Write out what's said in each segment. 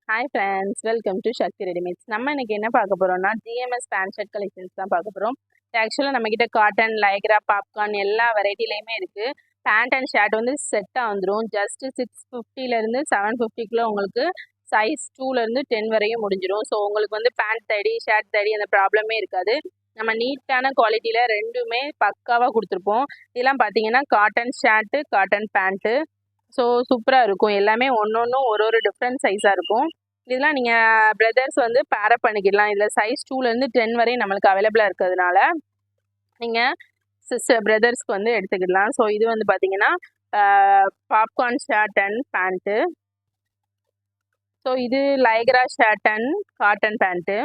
Hi friends, welcome to Shakti readymades. நம்ம இன்னைக்கு என்ன பார்க்க போகிறோம்னா ஜிஎம்எஸ் பேண்ட் ஷர்ட் கலெக்ஷன்ஸ் தான் பார்க்க போகிறோம். ஆக்சுவலாக நம்மக்கிட்ட காட்டன், லைக்ரா, பாப்கார்ன் எல்லா வெரைட்டிலையுமே இருக்குது. பேண்ட் அண்ட் ஷர்ட் வந்து செட்டாக வந்துடும். ஜஸ்ட்டு 650லேருந்து 750 உங்களுக்கு சைஸ் 2லேருந்து 10 வரையும் முடிஞ்சிடும். ஸோ உங்களுக்கு வந்து பேண்ட் தேடி ஷர்ட் தேடி அந்த ப்ராப்ளமே இருக்காது. நம்ம நீட்டான குவாலிட்டியில் ரெண்டுமே பக்காவாக கொடுத்துருப்போம். இதெல்லாம் பார்த்தீங்கன்னா cotton shirt, cotton pant. So சூப்பராக இருக்கும். எல்லாமே ஒன்று ஒரு டிஃப்ரெண்ட் சைஸாக இருக்கும். இதெல்லாம் நீங்கள் பிரதர்ஸ் வந்து பேரப் பண்ணிக்கிடலாம். இதில் சைஸ் 2லேருந்து 10 வரையும் நம்மளுக்கு அவைலபிளாக இருக்கிறதுனால நீங்கள் சிஸ்டர் பிரதர்ஸ்க்கு வந்து எடுத்துக்கிடலாம். ஸோ இது வந்து பார்த்தீங்கன்னா popcorn shirt and pant. So இது lycra shirt and cotton pant.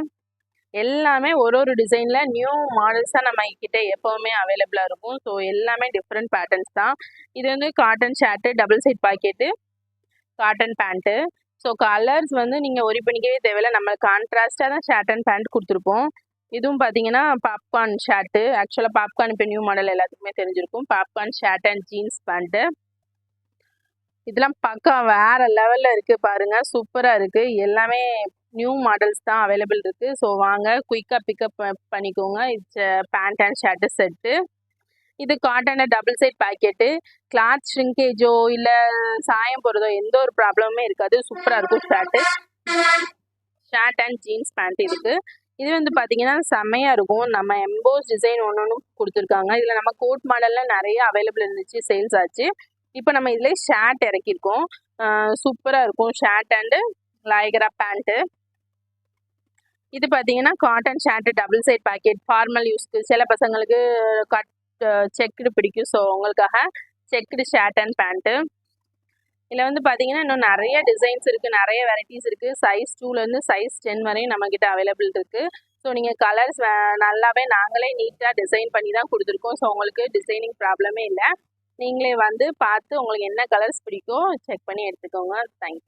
எல்லாமே ஒரு டிசைனில் நியூ மாடல்ஸாக நம்ம கிட்ட எப்போவுமே அவைலபிளாக இருக்கும். ஸோ எல்லாமே டிஃப்ரெண்ட் பேட்டர்ன்ஸ் தான். இது வந்து cotton shirt, double side pocket, cotton pant. So colours வந்து நீங்கள் ஒரி பண்ணிக்கவே தேவையில்லை. நம்ம கான்ட்ராஸ்டாக தான் ஷர்ட் அண்ட் பேண்ட் கொடுத்துருப்போம். இதுவும் பார்த்தீங்கன்னா பாப்கார்ன் ஷர்ட்டு. ஆக்சுவலாக பாப்கார்ன் இப்போ நியூ மாடல் எல்லாத்துக்குமே தெரிஞ்சிருக்கும். Popcorn shirt and jeans pant. இதெல்லாம் பக்கா வேறு லெவலில் இருக்குது பாருங்கள். சூப்பராக இருக்குது. எல்லாமே நியூ மாடல்ஸ் தான் அவைலபிள் இருக்குது. ஸோ வாங்க குயிக்காக பிக்கப் பண்ணிக்கோங்க. It's pant and shirt set. இது cotton double side pocket. Cloth ஷ்ரிங்கேஜோ இல்லை சாயம் போகிறதோ எந்த ஒரு ப்ராப்ளமுமே இருக்காது. சூப்பராக இருக்கும் shirt. Shirt and jeans pant இருக்குது. இது வந்து பார்த்தீங்கன்னா செம்மையாக இருக்கும். நம்ம எம்போஸ் டிசைன் ஒன்று கொடுத்துருக்காங்க. இதில் நம்ம கோட் மாடலில் நிறைய அவைலபிள் இருந்துச்சு, சேல்ஸ் ஆச்சு. இப்போ நம்ம இதில் ஷர்ட் இறக்கியிருக்கோம். சூப்பராக இருக்கும் ஷர்ட் அண்டு லைக்ரா பேண்ட்டு. இது பார்த்தீங்கன்னா cotton shirt double side pocket. Formal யூஸ்க்கு சில பசங்களுக்கு செக்குடு பிடிக்கும். ஸோ உங்களுக்காக செக்குடு ஷர்ட் அண்ட் பேண்ட்டு. இதில் வந்து பார்த்தீங்கன்னா இன்னும் நிறைய டிசைன்ஸ் இருக்குது, நிறைய வெரைட்டிஸ் இருக்குது. சைஸ் 2லேருந்து சைஸ் 10 வரையும் நம்மக்கிட்ட அவைலபிள் இருக்குது. ஸோ நீங்கள் கலர்ஸ் நல்லாவே நாங்களே நீட்டாக டிசைன் பண்ணி தான் கொடுத்துருக்கோம். ஸோ உங்களுக்கு டிசைனிங் ப்ராப்ளமே இல்லை. நீங்களே வந்து பார்த்து உங்களுக்கு என்ன கலர்ஸ் பிடிக்கும் செக் பண்ணி எடுத்துக்கோங்க. தேங்க்யூ.